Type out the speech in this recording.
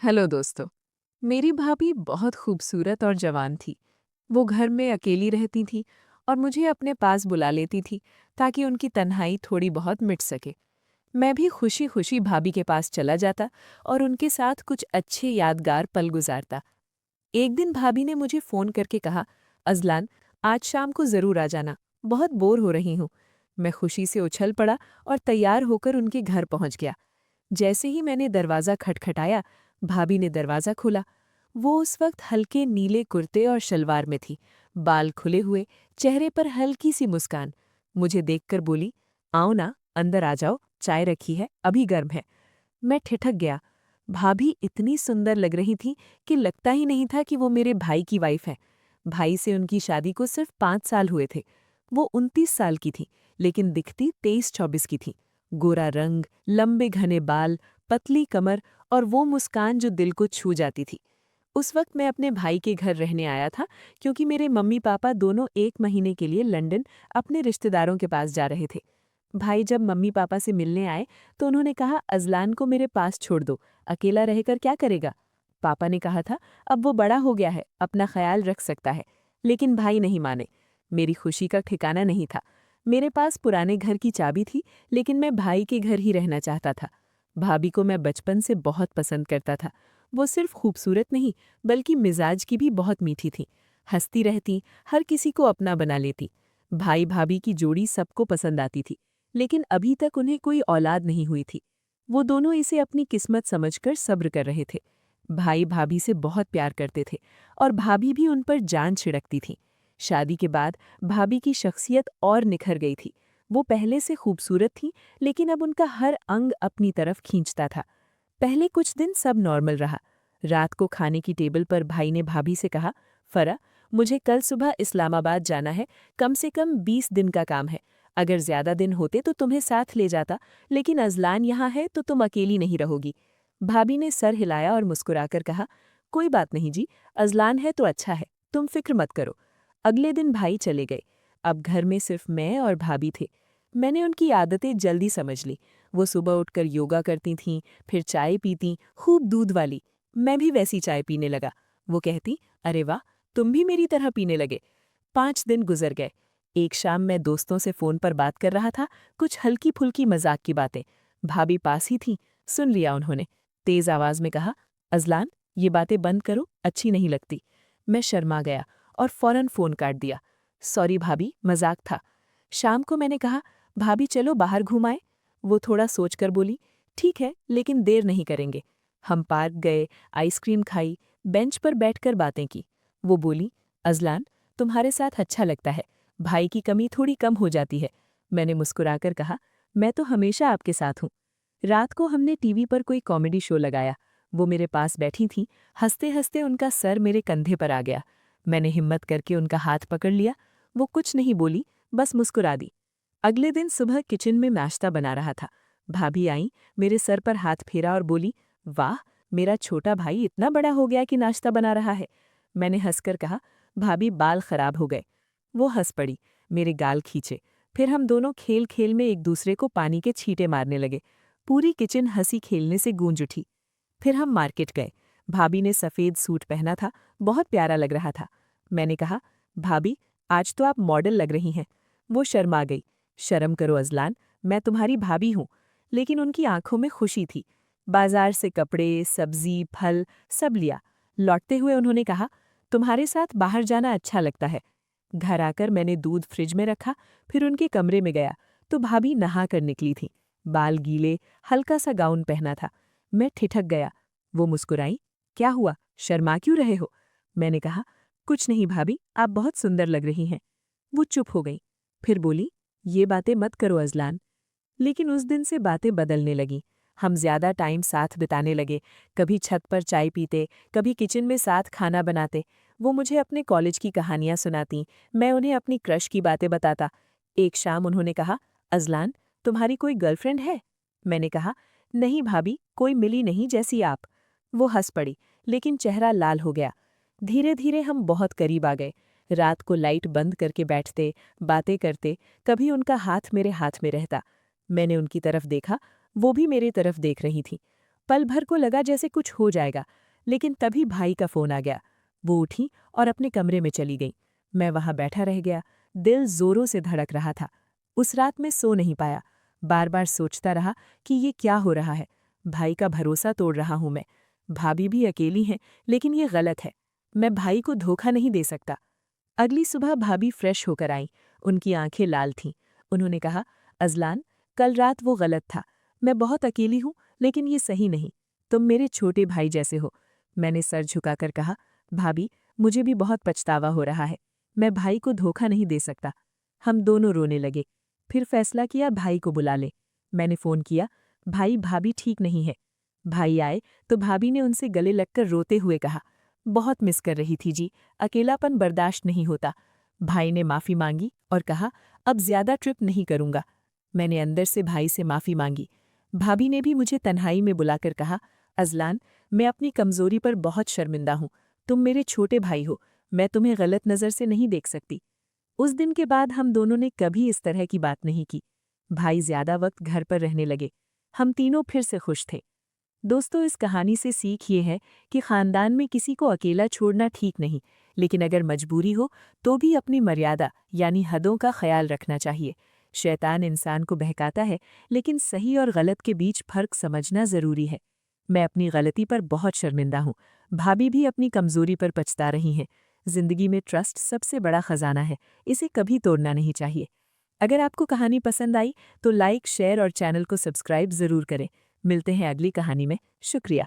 Hello दोस्तों। मेरी भाभी बहुत खूबसूरत और जवान थी। वो घर में अकेली रहती थी और मुझे अपने पास बुला लेती थी ताकि उनकी तन्हाई थोड़ी बहुत मिट सके। मैं भी खुशी खुशी भाभी के पास चला जाता और उनके साथ कुछ अच्छे यादगार पल गुजारता। एक दिन भाभी ने मुझे फ़ोन करके कहा, अज़लान, आज शाम को ज़रूर आ जाना, बहुत बोर हो रही हूँ। मैं खुशी से उछल पड़ा और तैयार होकर उनके घर पहुँच गया। जैसे ही मैंने दरवाज़ा खटखटाया, भाभी ने दरवाज़ा खोला। वो उस वक्त हल्के नीले कुर्ते और शलवार में थी, बाल खुले हुए, चेहरे पर हल्की सी मुस्कान। मुझे देखकर बोली, आओ ना, अंदर आ जाओ, चाय रखी है, अभी गर्म है। मैं ठिठक गया। भाभी इतनी सुंदर लग रही थी कि लगता ही नहीं था कि वो मेरे भाई की वाइफ है। भाई से उनकी शादी को सिर्फ 5 साल हुए थे। वो 29 साल की थी, लेकिन दिखती 23-24 की थी। गोरा रंग, लंबे घने बाल, पतली कमर और वो मुस्कान जो दिल को छू जाती थी। उस वक्त मैं अपने भाई के घर रहने आया था, क्योंकि मेरे मम्मी पापा दोनों 1 महीने के लिए लंदन अपने रिश्तेदारों के पास जा रहे थे। भाई जब मम्मी पापा से मिलने आए तो उन्होंने कहा, अज़लान को मेरे पास छोड़ दो, अकेला रहकर क्या करेगा। पापा ने कहा था, अब वो बड़ा हो गया है, अपना ख्याल रख सकता है। लेकिन भाई नहीं माने। मेरी खुशी का ठिकाना नहीं था। मेरे पास पुराने घर की चाबी थी, लेकिन मैं भाई के घर ही रहना चाहता था। भाभी को मैं बचपन से बहुत पसंद करता था। वो सिर्फ खूबसूरत नहीं, बल्कि मिजाज की भी बहुत मीठी थी। हंसती रहती, हर किसी को अपना बना लेती। भाई भाभी की जोड़ी सबको पसंद आती थी, लेकिन अभी तक उन्हें कोई औलाद नहीं हुई थी। वो दोनों इसे अपनी किस्मत समझकर सब्र कर रहे थे। भाई भाभी से बहुत प्यार करते थे और भाभी भी उन पर जान छिड़कती थी। शादी के बाद भाभी की शख्सियत और निखर गई थी। वो पहले से खूबसूरत थी, लेकिन अब उनका हर अंग अपनी तरफ खींचता था। पहले कुछ दिन सब नॉर्मल रहा। रात को खाने की टेबल पर भाई ने भाभी से कहा, फरा, मुझे कल सुबह इस्लामाबाद जाना है, कम से कम 20 दिन का काम है। अगर ज्यादा दिन होते तो तुम्हें साथ ले जाता, लेकिन अज़लान यहाँ है तो तुम अकेली नहीं रहोगी। भाभी ने सर हिलाया और मुस्कुराकर कहा, कोई बात नहीं जी, अज़लान है तो अच्छा है, तुम फिक्र मत करो। अगले दिन भाई चले गए। अब घर में सिर्फ मैं और भाभी थे। मैंने उनकी आदतें जल्दी समझ ली। वो सुबह उठकर योगा करती थीं, फिर चाय पीती, खूब दूध वाली। मैं भी वैसी चाय पीने लगा। वो कहती, अरे वाह, तुम भी मेरी तरह पीने लगे। 5 दिन गुजर गए। एक शाम मैं दोस्तों से फ़ोन पर बात कर रहा था, कुछ हल्की फुल्की मजाक की बातें। भाभी पास ही थीं, सुन लिया उन्होंने। तेज़ आवाज़ में कहा, अज़लान, ये बातें बंद करो, अच्छी नहीं लगती। मैं शर्मा गया और फ़ौरन फ़ोन काट दिया। सॉरी भाभी, मजाक था। शाम को मैंने कहा, भाभी चलो बाहर घूम आए। वो थोड़ा सोचकर बोली, ठीक है, लेकिन देर नहीं करेंगे। हम पार्क गए, आइसक्रीम खाई, बेंच पर बैठकर बातें की। वो बोली, अज़लान, तुम्हारे साथ अच्छा लगता है, भाई की कमी थोड़ी कम हो जाती है। मैंने मुस्कुराकर कहा, मैं तो हमेशा आपके साथ हूँ। रात को हमने टीवी पर कोई कॉमेडी शो लगाया। वो मेरे पास बैठी थीं, हंसते हंसते उनका सर मेरे कंधे पर आ गया। मैंने हिम्मत करके उनका हाथ पकड़ लिया। वो कुछ नहीं बोली, बस मुस्कुरा दी। अगले दिन सुबह किचन में नाश्ता बना रहा था। भाभी आई, मेरे सर पर हाथ फेरा और बोली, वाह, मेरा छोटा भाई इतना बड़ा हो गया कि नाश्ता बना रहा है। मैंने हंसकर कहा, भाभी बाल खराब हो गए। वो हंस पड़ी, मेरे गाल खींचे। फिर हम दोनों खेल खेल में एक दूसरे को पानी के छींटे मारने लगे। पूरी किचन हंसी खेलने से गूंज उठी। फिर हम मार्केट गए। भाभी ने सफ़ेद सूट पहना था, बहुत प्यारा लग रहा था। मैंने कहा, भाभी, आज तो आप मॉडल लग रही हैं। वो शर्मा गई। शर्म करो अज़लान, मैं तुम्हारी भाभी हूँ। लेकिन उनकी आंखों में खुशी थी। बाजार से कपड़े, सब्जी, फल सब लिया। लौटते हुए उन्होंने कहा, तुम्हारे साथ बाहर जाना अच्छा लगता है। घर आकर मैंने दूध फ्रिज में रखा, फिर उनके कमरे में गया तो भाभी नहा कर निकली थी। बाल गीले, हल्का सा गाउन पहना था। मैं ठिठक गया। वो मुस्कुराई, क्या हुआ, शर्मा क्यों रहे हो? मैंने कहा, कुछ नहीं भाभी, आप बहुत सुंदर लग रही हैं। वो चुप हो गई। फिर बोली, ये बातें मत करो अज़लान। लेकिन उस दिन से बातें बदलने लगीं। हम ज्यादा टाइम साथ बिताने लगे। कभी छत पर चाय पीते, कभी किचन में साथ खाना बनाते। वो मुझे अपने कॉलेज की कहानियां सुनाती, मैं उन्हें अपनी क्रश की बातें बताता। एक शाम उन्होंने कहा, अज़लान, तुम्हारी कोई गर्लफ्रेंड है? मैंने कहा, नहीं भाभी, कोई मिली नहीं जैसी आप। वो हंस पड़ी, लेकिन चेहरा लाल हो गया। धीरे धीरे हम बहुत करीब आ गए। रात को लाइट बंद करके बैठते, बातें करते, कभी उनका हाथ मेरे हाथ में रहता। मैंने उनकी तरफ देखा, वो भी मेरी तरफ देख रही थी। पल भर को लगा जैसे कुछ हो जाएगा, लेकिन तभी भाई का फ़ोन आ गया। वो उठी और अपने कमरे में चली गई। मैं वहाँ बैठा रह गया, दिल ज़ोरों से धड़क रहा था। उस रात मैं सो नहीं पाया, बार-बार सोचता रहा कि ये क्या हो रहा है। भाई का भरोसा तोड़ रहा हूँ मैं। भाभी भी अकेली हैं, लेकिन ये गलत है। मैं भाई को धोखा नहीं दे सकता। अगली सुबह भाभी फ्रेश होकर आईं। उनकी आंखें लाल थीं। उन्होंने कहा, अज़लान, कल रात वो गलत था। मैं बहुत अकेली हूँ, लेकिन ये सही नहीं। तुम मेरे छोटे भाई जैसे हो। मैंने सर झुकाकर कहा, भाभी, मुझे भी बहुत पछतावा हो रहा है। मैं भाई को धोखा नहीं दे सकता। हम दोनों रोने लगे। फिर फैसला किया भाई को बुला ले। मैंने फ़ोन किया, भाई भाभी ठीक नहीं है। भाई आए तो भाभी ने उनसे गले लगकर रोते हुए कहा, बहुत मिस कर रही थी जी, अकेलापन बर्दाश्त नहीं होता। भाई ने माफ़ी मांगी और कहा, अब ज़्यादा ट्रिप नहीं करूँगा। मैंने अंदर से भाई से माफ़ी मांगी। भाभी ने भी मुझे तन्हाई में बुलाकर कहा, अज़लान, मैं अपनी कमज़ोरी पर बहुत शर्मिंदा हूँ। तुम मेरे छोटे भाई हो, मैं तुम्हें गलत नज़र से नहीं देख सकती। उस दिन के बाद हम दोनों ने कभी इस तरह की बात नहीं की। भाई ज़्यादा वक्त घर पर रहने लगे। हम तीनों फिर से खुश थे। दोस्तों, इस कहानी से सीख ये है कि ख़ानदान में किसी को अकेला छोड़ना ठीक नहीं, लेकिन अगर मजबूरी हो तो भी अपनी मर्यादा यानी हदों का ख्याल रखना चाहिए। शैतान इंसान को बहकाता है, लेकिन सही और गलत के बीच फ़र्क समझना ज़रूरी है। मैं अपनी गलती पर बहुत शर्मिंदा हूँ। भाभी भी अपनी कमज़ोरी पर पछता रही हैं। ज़िंदगी में ट्रस्ट सबसे बड़ा ख़जाना है, इसे कभी तोड़ना नहीं चाहिए। अगर आपको कहानी पसंद आई तो लाइक, शेयर और चैनल को सब्सक्राइब ज़रूर करें। मिलते हैं अगली कहानी में। शुक्रिया।